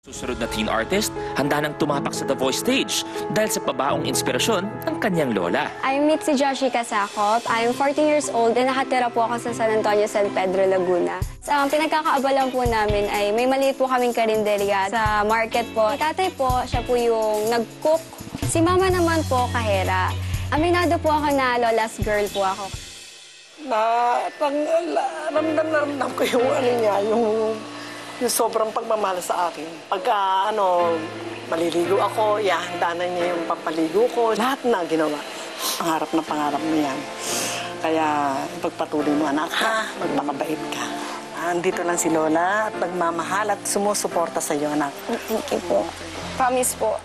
Susunod na teen artist, handa nang tumapak sa The Voice stage dahil sa pabaong inspirasyon ng kanyang lola. I'm Mitzi Joshi Kasakop. I'm 14 years old and nakatira po ako sa San Antonio, San Pedro, Laguna. Sa pinagkakaabalan po namin ay may maliit po kaming karinderya sa market po. Tatay po, siya po yung nag-cook. Si mama naman po, kahera. Aminado po ako na lola's girl po ako. Ramdam ko yung yung sobrang pagmamahal sa akin. Pagka maliligo ako, ihahanda na niya yung papaligo ko. Lahat na ginawa. Pangarap mo yan. Kaya pagpatuloy mo, anak, ha? Magpakabait ka. Andito lang si Lola at nagmamahal at sumusuporta sa iyo, anak. Thank you po. Promise po.